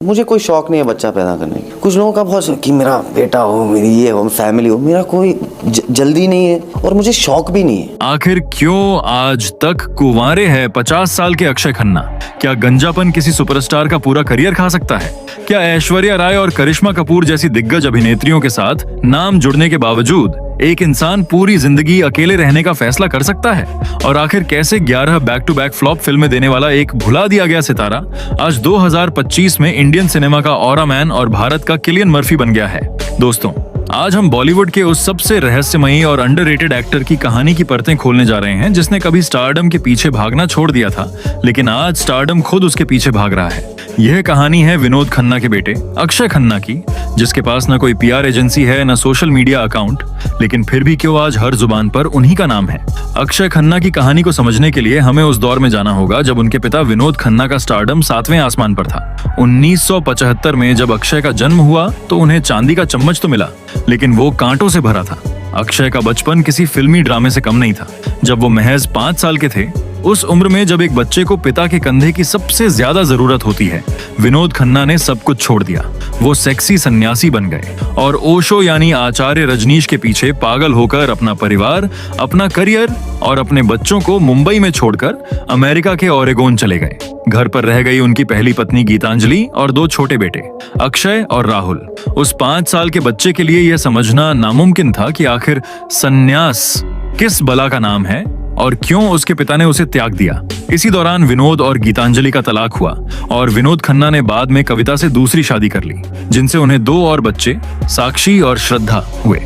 मुझे कोई शौक नहीं है बच्चा पैदा करने की। कुछ लोगों का बहुत शौक कि मेरा बेटा हो, मेरी ये हो, फैमिली हो। मेरा कोई जल्दी नहीं है और मुझे शौक भी नहीं है। आखिर क्यों आज तक कुंवारे है 50 साल के अक्षय खन्ना? क्या गंजापन किसी सुपरस्टार का पूरा करियर खा सकता है? क्या ऐश्वर्या राय और करिश्मा कपूर जैसी दिग्गज अभिनेत्रियों के साथ नाम जुड़ने के बावजूद एक इंसान पूरी जिंदगी अकेले रहने का फैसला कर सकता है? और आखिर कैसे 11 बैक टू बैक फ्लॉप फिल्में देने वाला एक भुला दिया गया सितारा आज 2025 में इंडियन सिनेमा का ऑरा मैन और भारत का किलियन मर्फी बन गया है? दोस्तों, आज हम बॉलीवुड के उस सबसे रहस्यमयी और अंडररेटेड एक्टर की कहानी की परतें खोलने जा रहे हैं जिसने कभी स्टारडम के पीछे भागना छोड़ दिया था, लेकिन आज स्टारडम खुद उसके पीछे भाग रहा है। यह कहानी है विनोद खन्ना के बेटे अक्षय खन्ना की, जिसके पास न कोई पीआर एजेंसी है न सोशल मीडिया अकाउंट, लेकिन फिर भी क्यों आज हर जुबान पर उन्हीं का नाम है। अक्षय खन्ना की कहानी को समझने के लिए हमें उस दौर में जाना होगा जब उनके पिता विनोद खन्ना का स्टारडम 7वें आसमान पर था। 1975 में जब अक्षय का जन्म हुआ तो उन्हें चांदी का चम्मच तो मिला, लेकिन वो कांटों से भरा था। अक्षय का बचपन किसी फिल्मी ड्रामे से कम नहीं था। जब वो महज 5 साल के थे, उस उम्र में जब एक बच्चे को पिता के कंधे की सबसे ज्यादा जरूरत होती है, विनोद खन्ना ने सब कुछ छोड़ दिया। वो सेक्सी सन्यासी बन गए और ओशो यानी आचार्य रजनीश के पीछे पागल होकर अपना परिवार, अपना करियर और अपने बच्चों को मुंबई में छोड़कर अमेरिका के ओरेगोन चले गए। घर पर रह गई उनकी पहली पत्नी गीतांजलि और 2 छोटे बेटे अक्षय और राहुल। उस 5 साल के बच्चे के लिए यह समझना नामुमकिन था कि आखिर सन्यास किस बला का नाम है और क्यों उसके पिता ने उसे त्याग दिया। इसी दौरान विनोद और गीतांजलि का तलाक हुआ और विनोद खन्ना ने बाद में कविता से दूसरी शादी कर ली, जिनसे उन्हें 2 और बच्चे साक्षी और श्रद्धा हुए।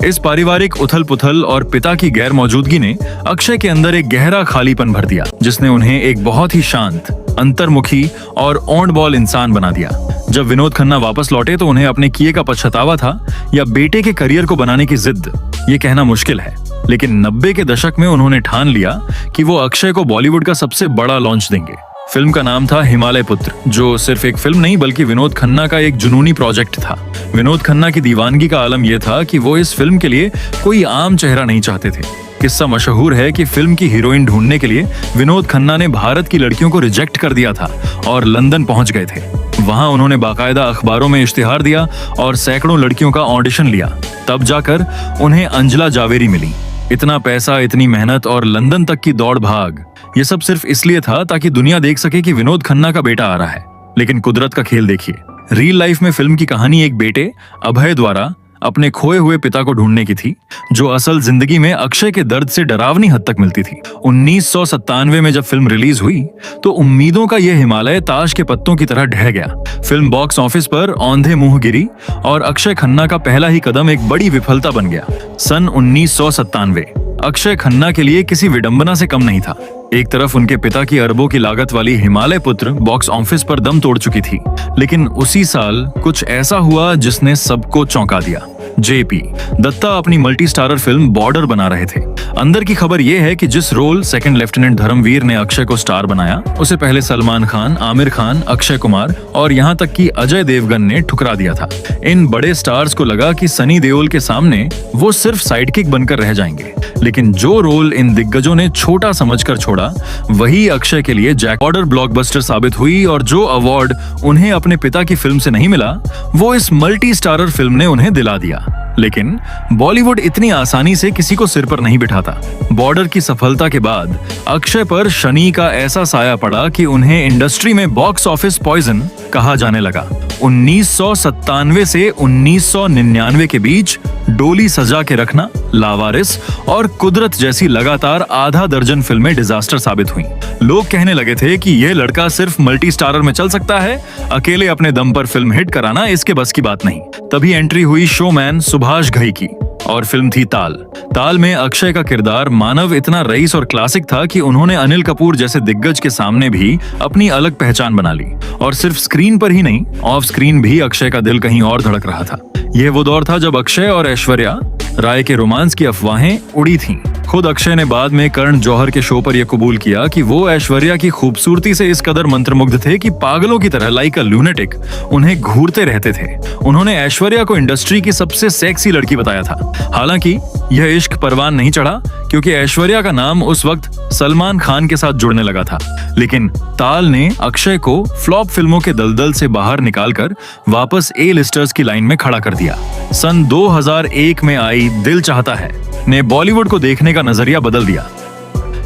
इस पारिवारिक उथल पुथल और पिता की गैर मौजूदगी ने अक्षय के अंदर एक गहरा खालीपन भर दिया, जिसने उन्हें एक बहुत ही शांत, अंतर्मुखी और ओंड बॉल इंसान बना दिया। जब विनोद खन्ना वापस लौटे तो उन्हें अपने किए का पछतावा था या बेटे के करियर को बनाने की जिद, ये कहना मुश्किल है। लेकिन 90 के दशक में उन्होंने ठान लिया कि वो अक्षय को बॉलीवुड का सबसे बड़ा लॉन्च देंगे। फिल्म का नाम था हिमालय पुत्र, जो सिर्फ एक फिल्म नहीं बल्कि विनोद खन्ना का एक जुनूनी प्रोजेक्ट था। विनोद खन्ना की दीवानगी का आलम यह था कि वो इस फिल्म के लिए कोई आम चेहरा नहीं चाहते थे। किस्सा मशहूर है कि फिल्म की हीरोइन ढूंढने के लिए विनोद खन्ना ने भारत की लड़कियों को रिजेक्ट कर दिया था और लंदन पहुंच गए थे। वहां उन्होंने बाकायदा अखबारों में इश्तिहार दिया और सैकड़ों लड़कियों का ऑडिशन लिया। तब जाकर उन्हें अंजला जावेरी मिली। इतना पैसा, इतनी मेहनत और लंदन तक की दौड़ भाग, ये सब सिर्फ इसलिए था ताकि दुनिया देख सके कि विनोद खन्ना का बेटा आ रहा है। लेकिन कुदरत का खेल देखिए। रियल लाइफ में फिल्म की कहानी एक बेटे अभय द्वारा अपने खोए हुए पिता को ढूंढने की थी, जो असल जिंदगी में अक्षय के दर्द से डरावनी हद तक मिलती थी। 1997 में जब फिल्म रिलीज हुई तो उम्मीदों का यह हिमालय ताश के पत्तों की तरह ढह गया। फिल्म बॉक्स ऑफिस पर औंधे मुंह गिरी और अक्षय खन्ना का पहला ही कदम एक बड़ी विफलता बन गया। सन 1997 अक्षय खन्ना के लिए किसी विडंबना से कम नहीं था। एक तरफ उनके पिता की अरबों की लागत वाली हिमालय पुत्र बॉक्स ऑफिस पर दम तोड़ चुकी थी, लेकिन उसी साल कुछ ऐसा हुआ जिसने सबको चौंका दिया। जेपी दत्ता अपनी मल्टी स्टारर फिल्म बॉर्डर बना रहे थे। अंदर की खबर यह है कि जिस रोल सेकंड लेफ्टिनेंट धर्मवीर ने अक्षय को स्टार बनाया, उसे पहले सलमान खान, आमिर खान, अक्षय कुमार और यहाँ तक कि अजय देवगन ने ठुकरा दिया था। इन बड़े स्टार्स को लगा कि सनी देओल के सामने वो सिर्फ साइडकिक बनकर रह जाएंगे, लेकिन जो रोल इन दिग्गजों ने छोटा समझकर छोड़ा, वही अक्षय के लिए जैक बॉर्डर ब्लॉकबस्टर साबित हुई और जो अवार्ड उन्हें अपने पिता की फिल्म से नहीं मिला, वो इस मल्टी स्टारर फिल्म ने उन्हें दिला दिया। लेकिन बॉलीवुड इतनी आसानी से किसी को सिर पर नहीं बिठाता। बॉर्डर की सफलता के बाद अक्षय पर शनि का ऐसा साया पड़ा कि उन्हें इंडस्ट्री में बॉक्स ऑफिस पॉइजन कहा जाने लगा। 1997 से 1999 के बीच डोली सजा के रखना, लावारिस और कुदरत जैसी लगातार आधा दर्जन फिल्में डिजास्टर साबित हुईं। लोग कहने लगे थे कि यह लड़का सिर्फ मल्टी स्टारर में चल सकता है, अकेले अपने दम पर फिल्म हिट कराना इसके बस की बात नहीं। तभी एंट्री हुई शोमैन सुभाष घई की और फिल्म थी ताल। ताल में अक्षय का किरदार मानव इतना रईस और क्लासिक था कि उन्होंने अनिल कपूर जैसे दिग्गज के सामने भी अपनी अलग पहचान बना ली। और सिर्फ स्क्रीन पर ही नहीं, ऑफ स्क्रीन भी अक्षय का दिल कहीं और धड़क रहा था। यह वो दौर था जब अक्षय और ऐश्वर्या राय के रोमांस की अफवाहें उड़ी थीं। खुद अक्षय ने बाद में करण जौहर के शो पर यह कबूल किया कि वो ऐश्वर्या की खूबसूरती से इस कदर मंत्रमुग्ध थे कि पागलों की तरह लाइक अ लूनेटिक उन्हें घूरते रहते थे। उन्होंने ऐश्वर्या को इंडस्ट्री की सबसे सेक्सी लड़की बताया था। हालांकि यह इश्क परवान नहीं चढ़ा क्योंकि ऐश्वर्या का नाम उस वक्त सलमान खान के साथ जुड़ने लगा था। लेकिन ताल ने अक्षय को फ्लॉप फिल्मों के दलदल से बाहर निकालकर वापस ए लिस्टर्स की लाइन में खड़ा कर दिया। सन 2001 में आई दिल चाहता है ने बॉलीवुड को देखने का नजरिया बदल दिया।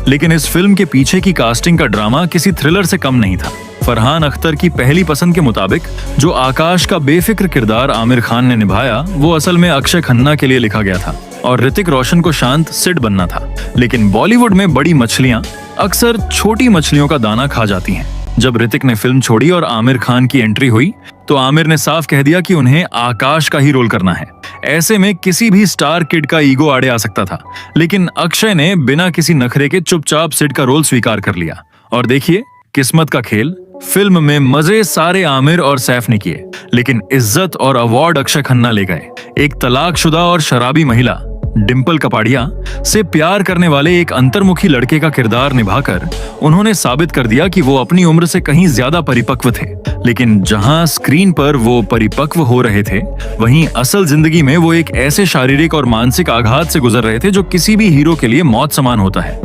लेकिन इस फिल्म के पीछे की कास्टिंग का ड्रामा किसी थ्रिलर से कम नहीं था। फरहान अख्तर की पहली पसंद के मुताबिक जो आकाश का बेफिक्र किरदार आमिर खान ने निभाया वो असल में अक्षय खन्ना के लिए लिखा गया था और ऋतिक रोशन को शांत सिड बनना था। लेकिन बॉलीवुड में बड़ी मछलियां अक्सर छोटी मछलियों का दाना खा जाती हैं। जब ऋतिक ने फिल्म छोड़ी और आमिर खान की एंट्री हुई तो आमिर ने साफ कह दिया कि उन्हें आकाश का ही रोल करना है। ऐसे में किसी भी स्टार किड का ईगो आड़े आ सकता था, लेकिन अक्षय ने बिना किसी नखरे के चुपचाप सिड का रोल स्वीकार कर लिया। और देखिए किस्मत का खेल, फिल्म में मजे सारे आमिर और सैफ ने किए, लेकिन इज्जत और अवार्ड अक्षय खन्ना ले गए। एक तलाकशुदा और शराबी महिला डिंपल कपाड़िया से प्यार करने वाले एक अंतर्मुखी लड़के का किरदार निभाकर उन्होंने साबित कर दिया कि वो अपनी उम्र से कहीं ज्यादा परिपक्व थे। लेकिन जहां स्क्रीन पर वो परिपक्व हो रहे थे, वहीं असल जिंदगी में वो एक ऐसे शारीरिक और मानसिक आघात से गुजर रहे थे जो किसी भी हीरो के लिए मौत समान होता है।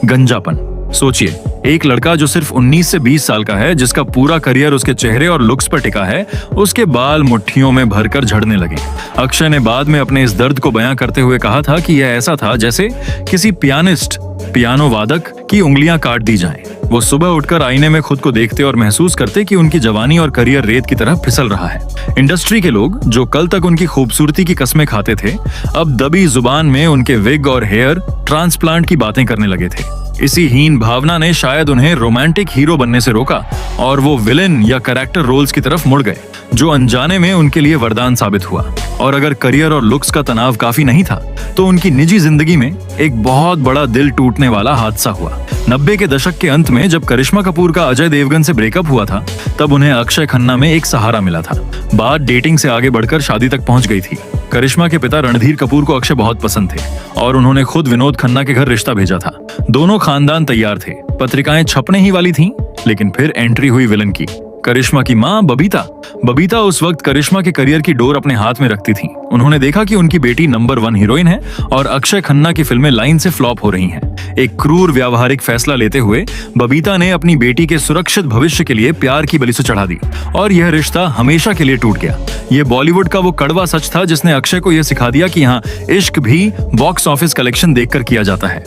गंजापन। सोचिए, एक लड़का जो सिर्फ 19 से 20 साल का है, जिसका पूरा करियर उसके चेहरे और लुक्स पर टिका है, उसके बाल मुट्ठियों में भरकर झड़ने लगे। अक्षय ने बाद में अपने इस दर्द को बयां करते हुए कहा था कि यह ऐसा था जैसे किसी पियानो वादक की उंगलियां काट दी जाएं। वो सुबह उठकर आईने में खुद को देखते और महसूस करते कि उनकी जवानी और करियर रेत की तरह फिसल रहा है। इंडस्ट्री के लोग जो कल तक उनकी खूबसूरती की कस्में खाते थे, अब दबी जुबान में उनके विग और हेयर ट्रांसप्लांट की बातें करने लगे थे। इसी हीन भावना ने शायद उन्हें रोमांटिक हीरो बनने से रोका और वो विलेन या कैरेक्टर रोल्स की तरफ मुड़ गए, जो अनजाने में उनके लिए वरदान साबित हुआ। और अगर करियर और लुक्स का तनाव काफी नहीं था, तो उनकी निजी जिंदगी में एक बहुत बड़ा दिल टूटने वाला हादसा हुआ। 90 के दशक के अंत में जब करिश्मा कपूर का अजय देवगन से ब्रेकअप हुआ था, तब उन्हें अक्षय खन्ना में एक सहारा मिला था। बात डेटिंग से आगे बढ़कर शादी तक पहुंच गई थी। करिश्मा के पिता रणधीर कपूर को अक्षय बहुत पसंद थे और उन्होंने खुद विनोद खन्ना के घर रिश्ता भेजा था। दोनों खानदान तैयार थे, पत्रिकाएं छपने ही वाली थीं, लेकिन फिर एंट्री हुई विलन की। करिश्मा की मां बबीता उस वक्त करिश्मा के करियर की डोर अपने हाथ में रखती थी। उन्होंने देखा कि उनकी बेटी नंबर 1 हीरोइन है और अक्षय खन्ना की फिल्में लाइन से फ्लॉप हो रही हैं। एक क्रूर व्यावहारिक फैसला लेते हुए बबीता ने अपनी बेटी के सुरक्षित भविष्य के लिए प्यार की बलि से चढ़ा दी और यह रिश्ता हमेशा के लिए टूट गया। यह बॉलीवुड का वो कड़वा सच था जिसने अक्षय को यह सिखा दिया कि यहाँ इश्क भी बॉक्स ऑफिस कलेक्शन देखकर किया जाता है।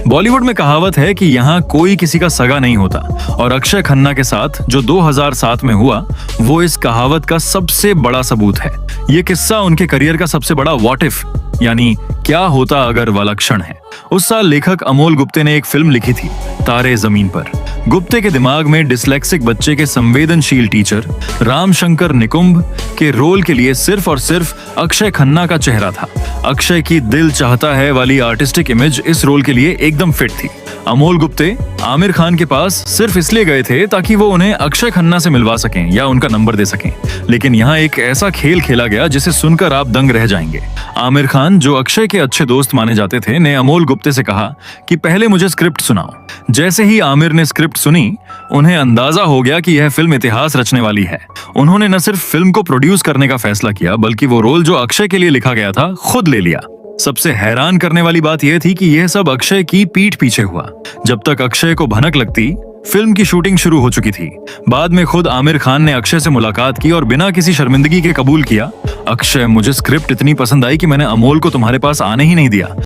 बॉलीवुड में कहावत है कि यहाँ कोई किसी का सगा नहीं होता, और अक्षय खन्ना के साथ जो 2007 में हुआ वो इस कहावत का सबसे बड़ा सबूत है। ये किस्सा उनके करियर का सबसे बड़ा व्हाट इफ यानी क्या होता अगर वाला क्षण है। उस साल लेखक अमोल गुप्ते ने एक फिल्म लिखी थी, तारे जमीन पर। गुप्ते के दिमाग में डिसलेक्सिक बच्चे के संवेदनशील टीचर राम शंकर निकुंभ के रोल के लिए सिर्फ और सिर्फ अक्षय खन्ना का चेहरा था। अक्षय की दिल चाहता है वाली आर्टिस्टिक इमेज इस रोल के लिए एकदम फिट थी। अमोल गुप्ते आमिर खान के पास सिर्फ इसलिए गए थे ताकि वो उन्हें अक्षय खन्ना से मिलवा सकें या उनका नंबर दे सकें, लेकिन यहाँ एक ऐसा खेल खेला गया जिसे सुनकर आप दंग रह जाएंगे। आमिर खान, जो अक्षय के अच्छे दोस्त माने जाते थे, ने अमोल गुप्ते से कहा कि पहले मुझे स्क्रिप्ट सुनाओ। जैसे ही आमिर ने स्क्रिप्ट सुनी, उन्हें अंदाजा हो गया कि यह फिल्म इतिहास रचने वाली है। उन्होंने न सिर्फ फिल्म को प्रोड्यूस करने का फैसला किया, बल्कि वो रोल जो अक्षय के लिए लिखा गया था खुद ले लिया। सबसे हैरान करने वाली बात यह थी कि यह सब अक्षय की पीठ पीछे हुआ। जब तक अक्षय को भनक लगती, फिल्म की शूटिंग शुरू हो चुकी थी। बाद में खुद आमिर खान ने अक्षय से मुलाकात की और बिना किसी शर्मिंदगी के कबूल किया, अक्षय, मुझे स्क्रिप्ट इतनी पसंद आई कि मैंने अमोल को तुम्हारे पास आने ही नहीं दिया।